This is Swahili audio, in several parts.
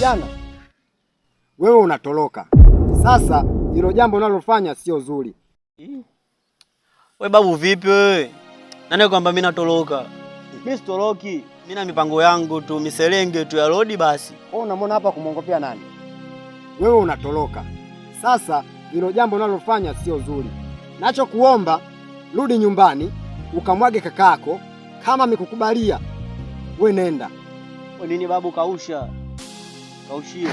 Jana wewe unatoroka. Sasa hilo jambo unalofanya sio zuri. Wewe babu vipi wewe? Nani kwamba mimi natoroka? Mimi sitoroki. Mimi na mipango yangu tu, miselenge tu ya rodi basi. Wewe unamwona hapa kumwongopea nani? Wewe unatoroka. Sasa hilo jambo unalofanya sio zuri. Nachokuomba rudi nyumbani ukamwage kakako, kama amekukubalia wewe nenda. Wewe nini babu, kausha. Kaushie.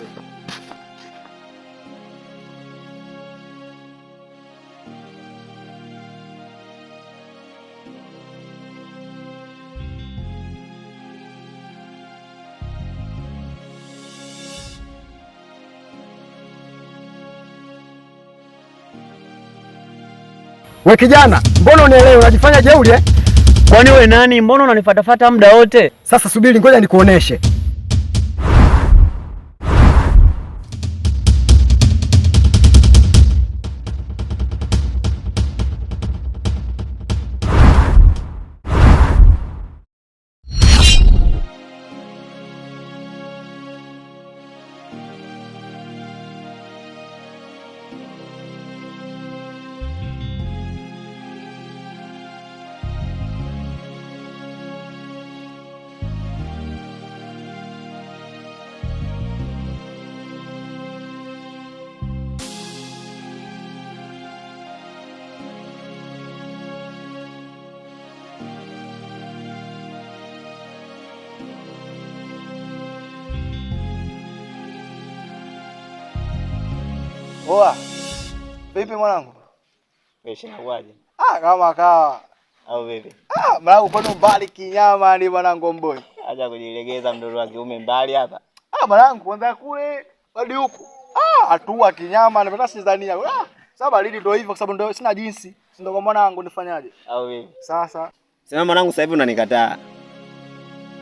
We kijana, mbona unielewe? Unajifanya jeuri eh? Kwani wewe nani? Mbona unanifuatafuata muda wote? Sasa subiri, ngoja nikuoneshe. Poa. Vipi mwanangu? Umeshawaje? Kama kawa. Au vipi? Mwanangu kwani mbali kinyama ni mwanangu mboi. Acha kujilegeza mdogo wa kiume mbali hapa. Mwanangu kwanza kule hadi huku. Hatua kinyama nimepata sidhania. Sasa baridi ndio hivyo kwa sababu ndio sina jinsi. Ndio kwa mwanangu nifanyaje? Au vipi? Sasa. Sema mwanangu sasa hivi unanikataa.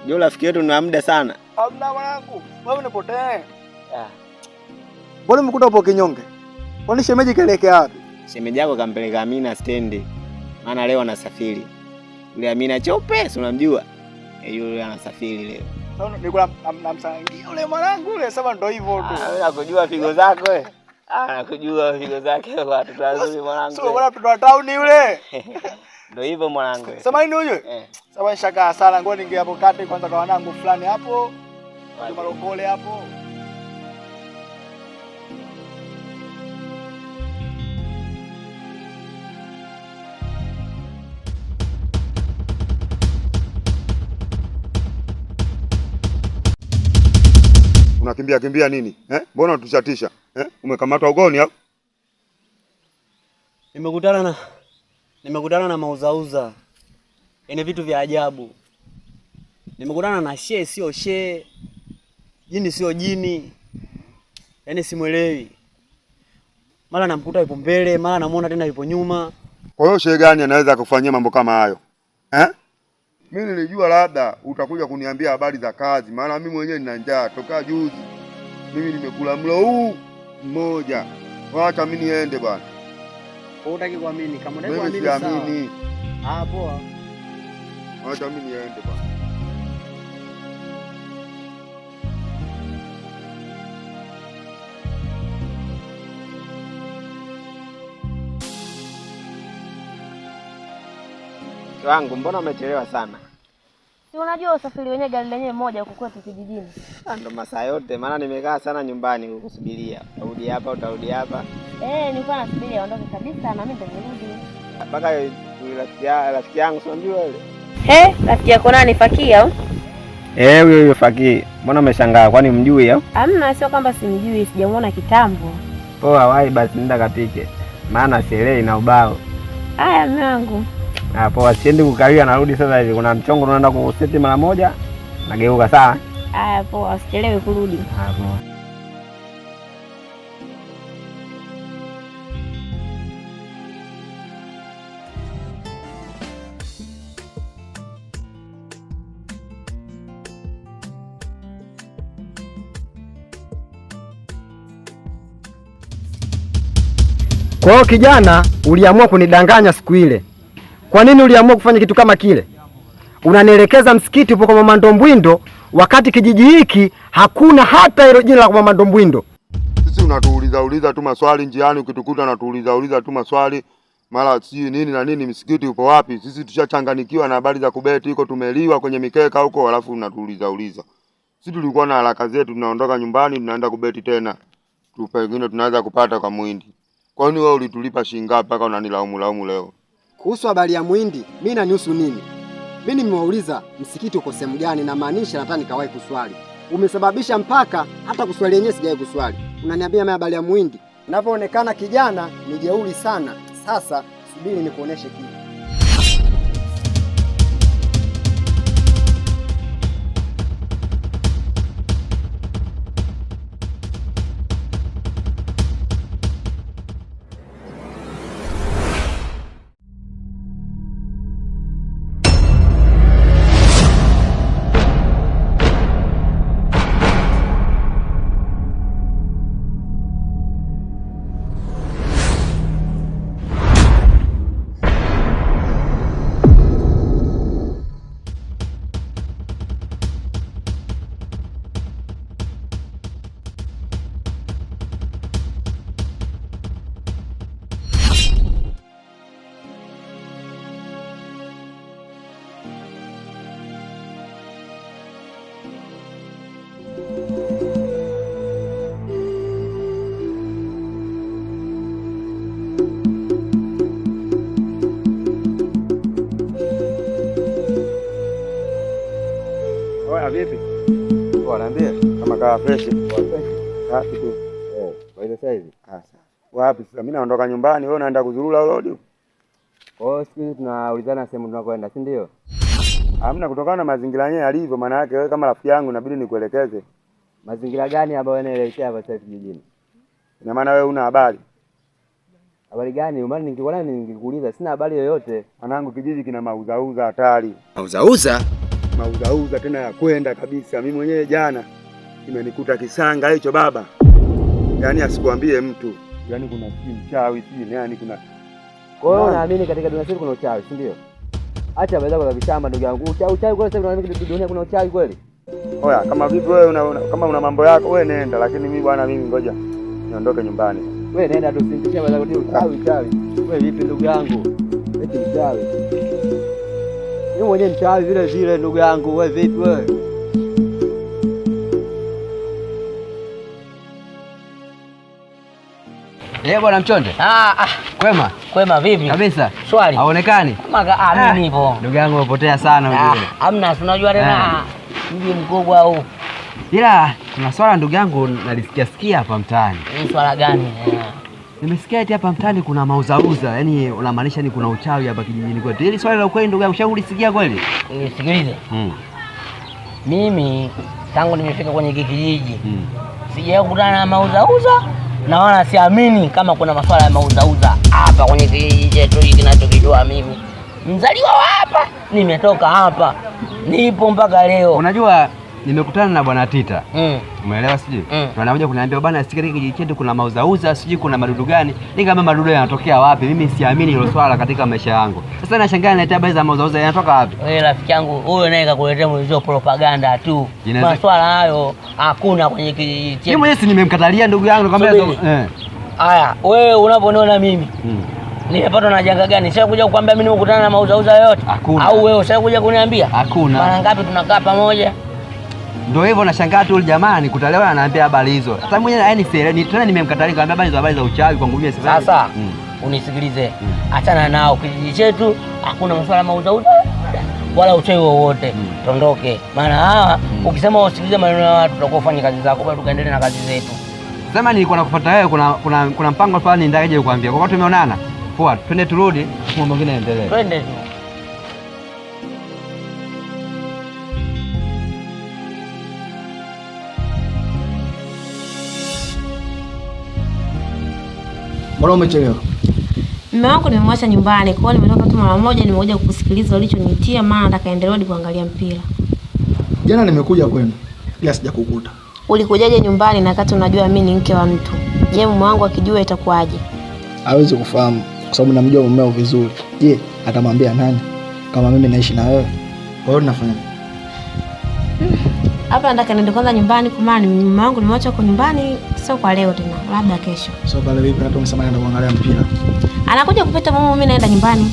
Ndio rafiki yetu na muda sana. Hamna mwanangu. Wewe unipotee. Mbona mkuta upo kinyonge? Kwani shemeji kaelekea wapi? Shemeji yako kampeleka Amina stendi. Maana leo anasafiri. Yule Amina chope, si unamjua? Yule anasafiri leo. Sasa niko namsangia yule mwanangu yule, sema ndio hivyo tu. Wewe unakujua figo zako wewe? Nakujua figo zake watu wazuri mwanangu. Sio bwana mtoto wa town yule. Ndio hivyo mwanangu. Sema nini huyo? Sasa nishakaa sana, ngoja ninge hapo kati kwanza kwa wanangu fulani hapo. Wale malokole hapo. Unakimbia kimbia nini? Mbona unatushatisha? Umekamatwa ugoni au? Nimekutana na mauzauza. Yaani vitu vya ajabu. Nimekutana na she sio she. Jini sio jini. Yaani simuelewi. Mara namkuta yupo mbele, mara namuona tena yupo nyuma. Kwa hiyo she gani anaweza kufanyia mambo kama hayo? Mimi nilijua labda utakuja kuniambia habari za kazi, maana mimi mwenyewe nina njaa toka juzi. Mimi nimekula mlo huu mmoja. Wacha mimi niende bwana. Hutaki kuamini, kama unataka kuamini sawa. Poa. Wacha mimi niende bwana. Wangu, mbona umechelewa sana? Si unajua usafiri wenyewe gari lenyewe moja huko kwetu kijijini. Ndo masaa yote, maana nimekaa sana nyumbani kukusubiria. Utarudi hapa, utarudi hapa. Nilikuwa nasubiri aondoke kabisa na mimi ndo nirudi. Mpaka rafiki yangu unamjua yule? Rafiki yako nani, Fakii au? Huyo Fakii. Mbona umeshangaa? Kwani mjui au? Hamna, sio kwamba simjui, sijamuona kitambo. Poa, wahi basi nenda kapike. Maana sherehe ina ubao. Haya mume wangu. Poa, siendi kukawia, narudi sasa hivi. Kuna mchongo unaenda kuseti mara moja. Nageuka sawa? Haya poa, usichelewe kurudi. Poa. Kwa hiyo kijana, uliamua kunidanganya siku ile. Kwa nini uliamua kufanya kitu kama kile? Unanielekeza msikiti upo kwa Mama Ndombwindo, wakati kijiji hiki hakuna hata hilo jina la Mama Ndombwindo. Sisi unatuuliza tu maswali njiani, ukitukuta unatuuliza tu maswali. Mara si nini na nini, msikiti upo wapi? Sisi tushachanganikiwa na habari za kubeti huko, tumeliwa kwenye mikeka huko, alafu unatuuliza. Sisi tulikuwa na haraka zetu, tunaondoka nyumbani tunaenda kubeti tena. Pengine tunaweza kupata kwa Muhindi. Kwa nini wewe ulitulipa shilingi ngapi mpaka unanilaumu leo? Kuhusu habari ya Muhindi, mimi nanihusu nini? Mimi nimeuliza msikiti uko sehemu gani, na maanisha nataka nikawahi kuswali. Umesababisha mpaka hata kuswali yenyewe sijawahi kuswali. Unaniambia mimi habari ya Muhindi. Ninavyoonekana kijana ni jeuri sana. Sasa subiri nikuoneshe kitu. Vipi? Niambie kama kawa fresh. Safi tu. Kwa ile sasa hivi. Wapi sasa? Mimi naondoka nyumbani, wewe unaenda kuzurura road. Kwa hiyo siku tunaulizana sehemu tunakoenda, si ndio? Hamna, kutokana na mazingira yenyewe yalivyo, maana yake wewe kama rafiki yangu inabidi nikuelekeze. Mazingira gani ambayo yanaelekea hapa sasa kijijini? Ina maana wewe una habari? Habari gani? Maana ningekuwa ningekuuliza, sina habari yoyote. Mwanangu, kijiji kina mauzauza hatari. Mauzauza? Mauzauza tena ya kwenda kabisa. Mimi mwenyewe jana imenikuta kisanga hicho baba. Yaani asikuambie mtu. Yaani kuna mchawi, yaani kuna. Kwa hiyo naamini katika dunia yetu kuna uchawi, si ndio? Acha habari zako za vishamba ndugu yangu. Uchawi kweli sasa unaamini katika dunia kuna uchawi kweli? Oya, kama vipi wewe kama una mambo yako wewe nenda, lakini mimi bwana ngoja niondoke nyumbani. Wewe nenda tu, usinitishie habari zako uchawi. Wewe vipi ndugu yangu? Eti uchawi. Ni mwenye mchawi vile ndugu yangu, wewe vipi wewe? Bwana Mchonde. Kwema. Kwema vipi? Kabisa. Swali. Haonekani? Mimi nipo. Ndugu yangu umepotea sana ujue. Hamna, unajua tena mji mkubwa huu. Ila kuna swala ndugu yangu nalisikia hapa mtaani. Ni swala gani? Nimesikia eti hapa mtaani kuna mauzauza, yaani unamaanisha ni kuna uchawi hapa kijijini kwetu. Hili swali la ukweli ndugu yangu, ushaulisikia kweli? Sikilize. Mimi tangu nimefika kwenye kijiji sijawahi kukutana na mauzauza, na wala siamini kama kuna masuala ya mauzauza hapa kwenye kijiji chetu hiki ninachokijua mimi. Mzaliwa hapa, nimetoka hapa, nipo mpaka leo. Unajua nimekutana na Bwana Tita. Umeelewa sijui? Tunakuja kuniambia bwana katika kijiji chetu kuna mauzauza, sijui kuna madudu gani. Kama madudu yanatokea wapi? Mimi siamini hilo swala katika maisha yangu. Sasa nashangaa naletea habari za mauzauza yanatoka wapi? Wewe rafiki yangu, huyo naye kakuletea mwizo propaganda tu. Masuala hayo hakuna kwenye kijiji chetu. Mimi mwenyewe si nimemkatalia ndugu yangu nikamwambia haya, wewe unaponiona mimi nimepatwa na janga gani? Sasa kuja kukwambia mimi nimekutana na mauzauza yote? Au wewe sasa kuja kuniambia? Hakuna. Mara ngapi tunakaa pamoja? Ndio hivyo nashangaa tu jamani kutalewa ananiambia habari hizo. Sasa mwenyewe yaani sielewi tena nimemkatalia nikamwambia habari za uchawi kwangu mimi sasa. Sasa unisikilize. Achana nao, kijiji chetu hakuna masuala mauzauza wala uchawi wowote. Tondoke. Maana hawa ukisema usikilize maneno ya watu utakuwa ufanye kazi zako bado tukaendelee na kazi zetu. Sema nilikuwa nakufuata wewe, kuna mpango fulani ndaje kukuambia. Kwa sababu tumeonana. Poa, twende turudi, mambo mengine yaendelee. Twende tu. Mbona umechelewa? Mume wangu nimemwacha nyumbani, kwa hiyo nimetoka tu mara moja, nimekuja kukusikiliza ulichonitia, maana nataka endelee kuangalia mpira. Jana nimekuja kwenu, ila sijakukuta. Ulikujaje nyumbani na kati unajua mimi ni mke wa mtu? Je, mume wangu akijua itakuwaje? Hawezi kufahamu kwa sababu namjua mumeo vizuri. Je, atamwambia nani kama mimi naishi na wewe? Kwa hiyo tunafanya hapa, nataka niende kwanza nyumbani, kwa maana mama wangu nimwacha huko nyumbani, sio kwa leo tena, labda kesho. Sio pale vipi? Hata unasema naenda kuangalia mpira. Anakuja kupita mama, mimi naenda nyumbani.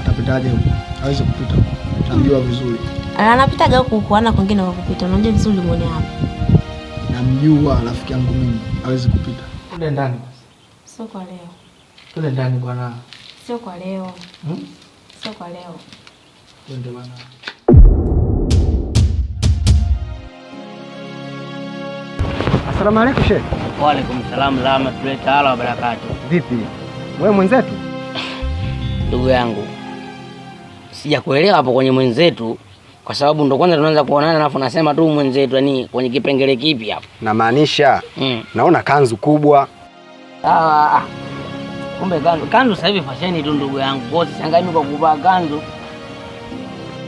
Atapitaje huko? Hawezi kupita huko. Namjua vizuri. Anapitaga huko, ana kwingine kwa kupita. Unajua vizuri muone hapa. Namjua rafiki yangu mimi. Hawezi kupita. Twende ndani basi. Sio kwa leo. Twende ndani bwana. Sio kwa leo. Sio kwa leo. Twende bwana. Asalamu alaykum Sheikh. Wa alaykum salaam rahmatullahi ta'ala wa barakatuh. Vipi? Wewe mwenzetu? Ndugu yangu, sijakuelewa hapo kwenye mwenzetu, kwa sababu ndo kwanza tunaanza kuonana alafu nasema tu mwenzetu, yani kwenye kipengele kipi hapo? Namaanisha naona kanzu kubwa. Kumbe kanzu sasa hivi fashion tu ndugu yangu. Kwa hiyo sishangai kwa kuvaa kanzu.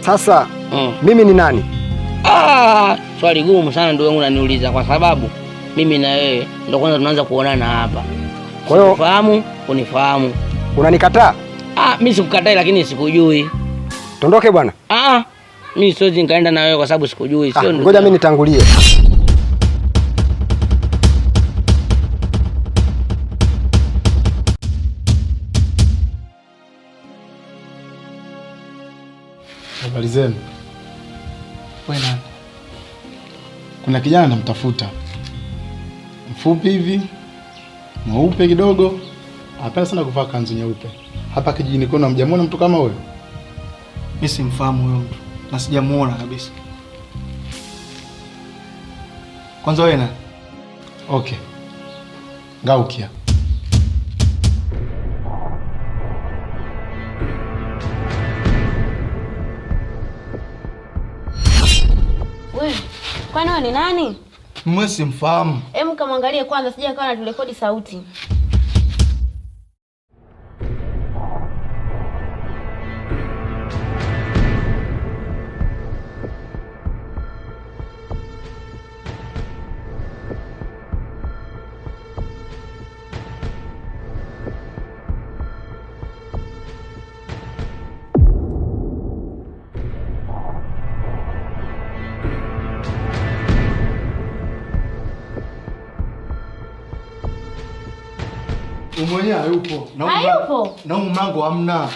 Sasa mimi ni nani? Swali gumu sana ndugu yangu unaniuliza, kwa sababu mimi na wewe ndo kwanza tunaanza kuonana hapa. Kwa hiyo ufahamu, unifahamu. Unanikataa? Mimi sikukatai, lakini sikujui. Tondoke bwana. Mimi siwezi nikaenda na wewe kwa sababu sikujui. Sio ndugu. Ngoja mimi nitangulie. Habari zenu. Wewe nani? Kuna kijana namtafuta. Mfupi hivi, mweupe kidogo. Anapenda sana kuvaa kanzu nyeupe. Hapa kijijini kwenu hamjamuona mtu kama huyo? Mimi simfahamu huyo mtu. Na sijamuona kabisa. Kwanza wewe nani? Okay. Ngaukia. Wewe, kwani wewe ni nani? Mimi simfahamu. Hebu kamwangalie kwanza, sija kawa naturekodi sauti. Mwenyewe hayupo. Hayupo? Na mlango hamna.